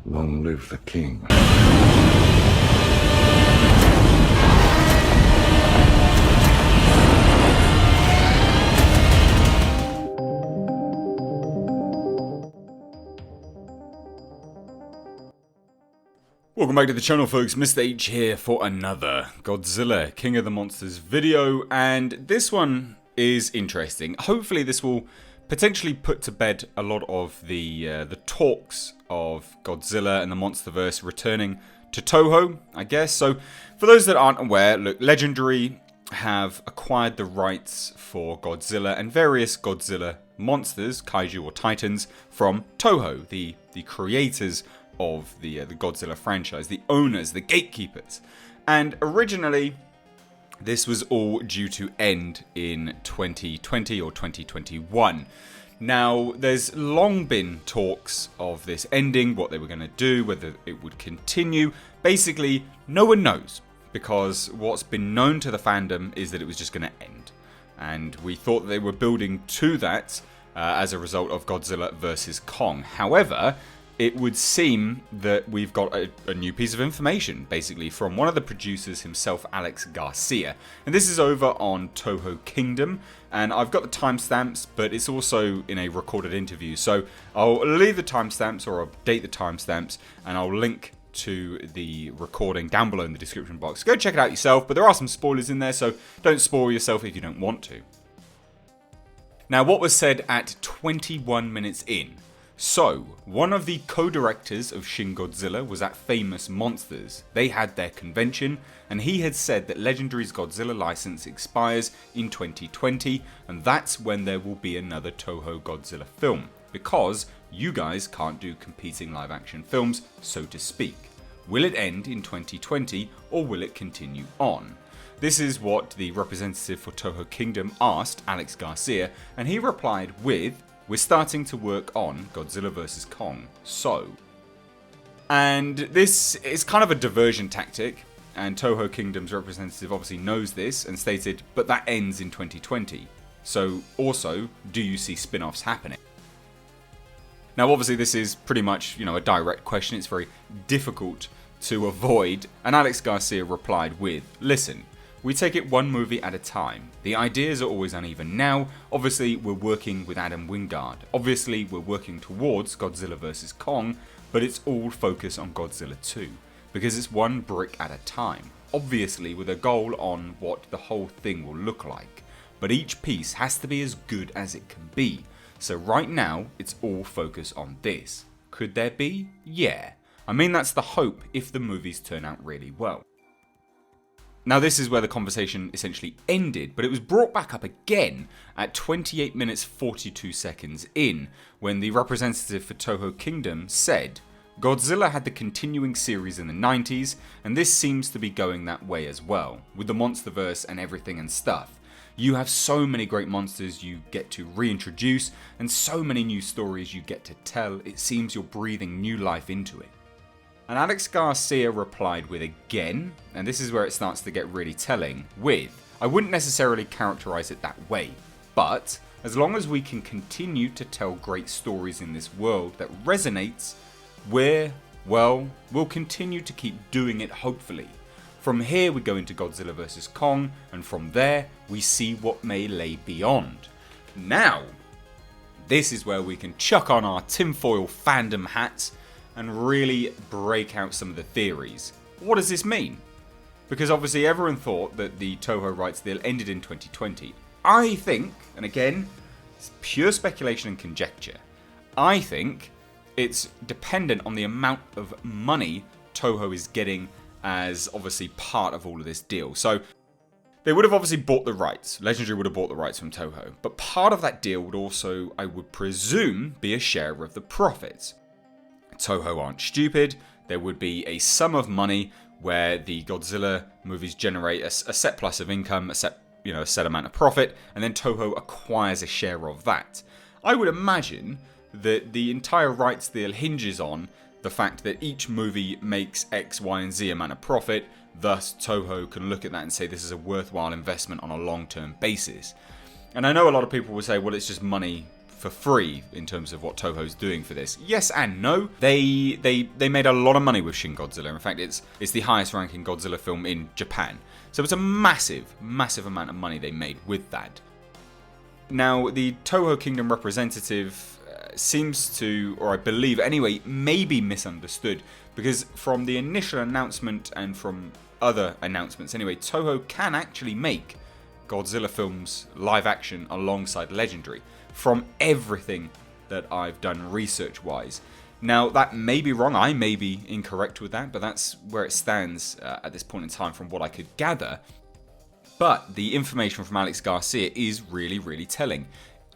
Long live the king. Welcome back to the channel, folks. Mr. H here for another Godzilla King of the Monsters video, and this one is interesting. Hopefully this will potentially put to bed a lot of the talks of Godzilla and the Monsterverse returning to Toho, I guess. So for those that aren't aware, look, Legendary have acquired the rights for Godzilla and various Godzilla monsters, kaiju or titans, from Toho, the creators of the Godzilla franchise, the owners, the gatekeepers. And originally, this was all due to end in 2020 or 2021. Now, there's long been talks of this ending, what they were going to do, whether it would continue. Basically, no one knows, because what's been known to the fandom is that it was just going to end. And we thought they were building to that as a result of Godzilla vs. Kong. However, it would seem that we've got a new piece of information, basically, from one of the producers himself, Alex Garcia. And this is over on Toho Kingdom, and I've got the timestamps, but it's also in a recorded interview. So I'll leave the timestamps, or update the timestamps, and I'll link to the recording down below in the description box. Go check it out yourself, but there are some spoilers in there, so don't spoil yourself if you don't want to. Now, what was said at 21 minutes in? So, one of the co-directors of Shin Godzilla was at Famous Monsters. They had their convention, and he had said that Legendary's Godzilla license expires in 2020, and that's when there will be another Toho Godzilla film, because you guys can't do competing live-action films, so to speak. Will it end in 2020, or will it continue on? This is what the representative for Toho Kingdom asked Alex Garcia, and he replied with, "We're starting to work on Godzilla vs. Kong, so." And this is kind of a diversion tactic, and Toho Kingdom's representative obviously knows this and stated, but that ends in 2020. So also, do you see spin-offs happening? Now obviously this is pretty much, a direct question. It's very difficult to avoid, and Alex Garcia replied with, "Listen, we take it one movie at a time. The ideas are always uneven now. Obviously, we're working with Adam Wingard. Obviously, we're working towards Godzilla vs. Kong, but it's all focused on Godzilla 2, because it's one brick at a time. Obviously, with a goal on what the whole thing will look like. But each piece has to be as good as it can be. So right now, it's all focused on this. Could there be? Yeah. I mean, that's the hope if the movies turn out really well." Now this is where the conversation essentially ended, but it was brought back up again at 28 minutes 42 seconds in, when the representative for Toho Kingdom said, "Godzilla had the continuing series in the 90s, and this seems to be going that way as well, with the Monsterverse and everything and stuff. You have so many great monsters you get to reintroduce, and so many new stories you get to tell, it seems you're breathing new life into it." And Alex Garcia replied with again, and this is where it starts to get really telling, with, "I wouldn't necessarily characterize it that way, but as long as we can continue to tell great stories in this world that resonates, we'll continue to keep doing it, hopefully. From here we go into Godzilla vs. Kong, and from there we see what may lay beyond." Now, this is where we can chuck on our tinfoil fandom hats and really break out some of the theories. What does this mean? Because obviously everyone thought that the Toho rights deal ended in 2020. I think, and again, it's pure speculation and conjecture, I think it's dependent on the amount of money Toho is getting as obviously part of all of this deal. So they would have obviously bought the rights. Legendary would have bought the rights from Toho. But part of that deal would also, I would presume, be a share of the profits. Toho aren't stupid. There would be a sum of money where the Godzilla movies generate a set plus of income, a set amount of profit, and then Toho acquires a share of that. I would imagine that the entire rights deal hinges on the fact that each movie makes X, Y, and Z amount of profit, thus Toho can look at that and say this is a worthwhile investment on a long-term basis. And I know a lot of people will say, well, it's just money for free in terms of what Toho's doing for this. Yes and no. They made a lot of money with Shin Godzilla. In fact, it's the highest ranking Godzilla film in Japan. So it's a massive, massive amount of money they made with that. Now, the Toho Kingdom representative seems to, or I believe anyway, may be misunderstood, because from the initial announcement and from other announcements anyway, Toho can actually make Godzilla films live action alongside Legendary, from everything that I've done research wise. Now, that may be wrong, I may be incorrect with that, but that's where it stands at this point in time from what I could gather. But the information from Alex Garcia is really, really telling.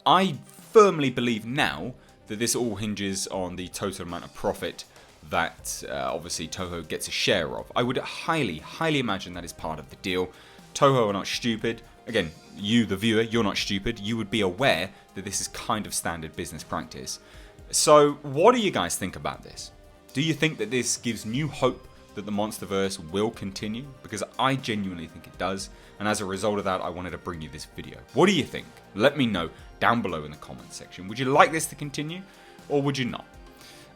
I firmly believe now that this all hinges on the total amount of profit that obviously Toho gets a share of. I would highly, highly imagine that is part of the deal. Toho are not stupid. Again, you, the viewer, you're not stupid. You would be aware that this is kind of standard business practice. So, what do you guys think about this? Do you think that this gives new hope that the Monsterverse will continue? Because I genuinely think it does. And as a result of that, I wanted to bring you this video. What do you think? Let me know down below in the comments section. Would you like this to continue, or would you not?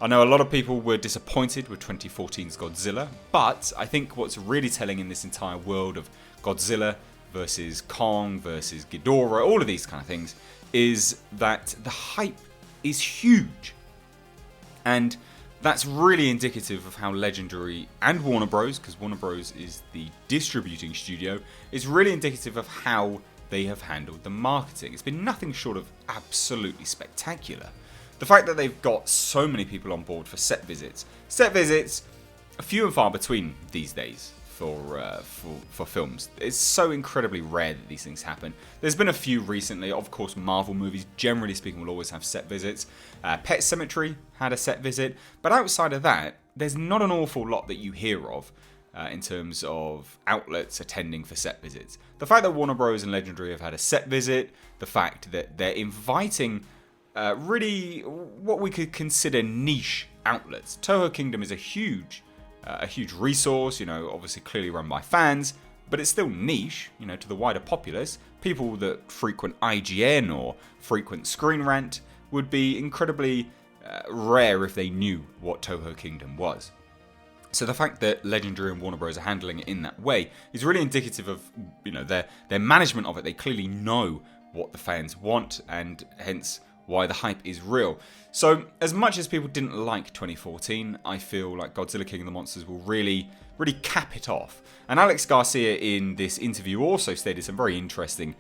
I know a lot of people were disappointed with 2014's Godzilla, but I think what's really telling in this entire world of Godzilla versus Kong versus Ghidorah, all of these kind of things, is that the hype is huge. And that's really indicative of how Legendary and Warner Bros., because Warner Bros. Is the distributing studio, is really indicative of how they have handled the marketing. It's been nothing short of absolutely spectacular. The fact that they've got so many people on board for set visits, few and far between these days for films. It's so incredibly rare that these things happen. There's been a few recently. Of course, Marvel movies, generally speaking, will always have set visits. Pet Sematary had a set visit, but outside of that, there's not an awful lot that you hear of in terms of outlets attending for set visits. The fact that Warner Bros. And Legendary have had a set visit, the fact that they're inviting really what we could consider niche outlets. Toho Kingdom is a huge resource, obviously clearly run by fans, but it's still niche, to the wider populace. People that frequent IGN or frequent Screen Rant would be incredibly rare if they knew what Toho Kingdom was. So the fact that Legendary and Warner Bros. Are handling it in that way is really indicative of, their management of it. They clearly know what the fans want, and hence why the hype is real. So, as much as people didn't like 2014, I feel like Godzilla King of the Monsters will really, really cap it off. And Alex Garcia in this interview also stated some very interesting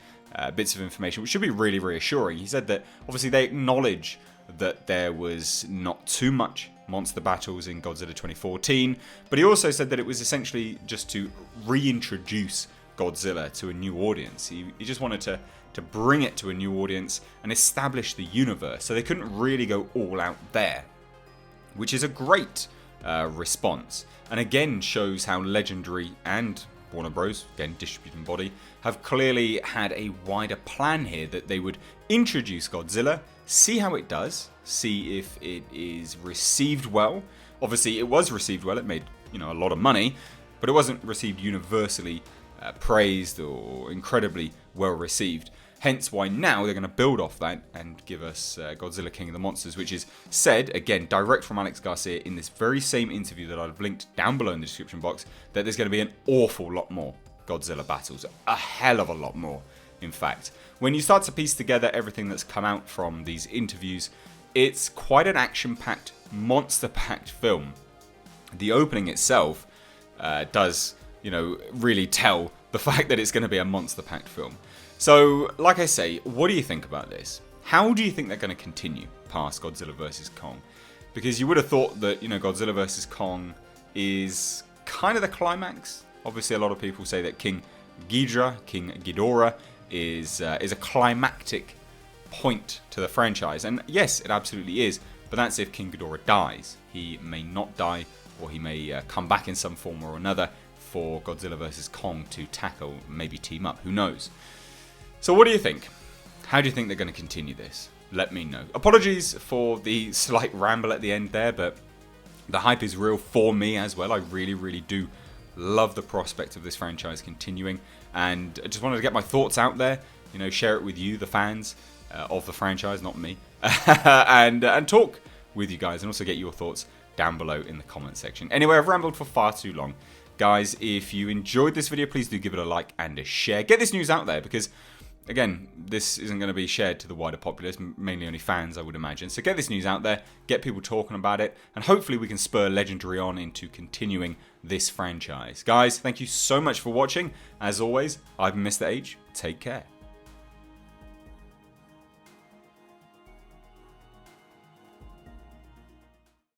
bits of information, which should be really reassuring. He said that obviously they acknowledge that there was not too much monster battles in Godzilla 2014, but he also said that it was essentially just to reintroduce Godzilla to a new audience. He just wanted to bring it to a new audience and establish the universe, so they couldn't really go all out there, which is a great response, and again shows how Legendary and Warner Bros., again distributing body, have clearly had a wider plan here, that they would introduce Godzilla, see how it does, see if it is received well. Obviously it was received well, it made a lot of money, but it wasn't received universally praised or incredibly well received. Hence why now they're going to build off that and give us Godzilla King of the Monsters, which is said, again, direct from Alex Garcia in this very same interview that I've linked down below in the description box, that there's going to be an awful lot more Godzilla battles. A hell of a lot more, in fact. When you start to piece together everything that's come out from these interviews, it's quite an action-packed, monster-packed film. The opening itself does, really tell the fact that it's going to be a monster-packed film. So, like I say, what do you think about this? How do you think they're going to continue past Godzilla vs. Kong? Because you would have thought that, Godzilla vs. Kong is kind of the climax. Obviously, a lot of people say that King Ghidorah, is a climactic point to the franchise. And yes, it absolutely is. But that's if King Ghidorah dies. He may not die, or he may come back in some form or another for Godzilla vs. Kong to tackle, maybe team up. Who knows? So what do you think? How do you think they're going to continue this? Let me know. Apologies for the slight ramble at the end there, but the hype is real for me as well. I really, really do love the prospect of this franchise continuing, and I just wanted to get my thoughts out there, share it with you, the fans, of the franchise, not me, and talk with you guys and also get your thoughts down below in the comment section. Anyway, I've rambled for far too long. Guys, if you enjoyed this video, please do give it a like and a share. Get this news out there because, again, this isn't going to be shared to the wider populace, mainly only fans, I would imagine. So get this news out there, get people talking about it, and hopefully we can spur Legendary on into continuing this franchise. Guys, thank you so much for watching. As always, I've been Mr. H. Take care.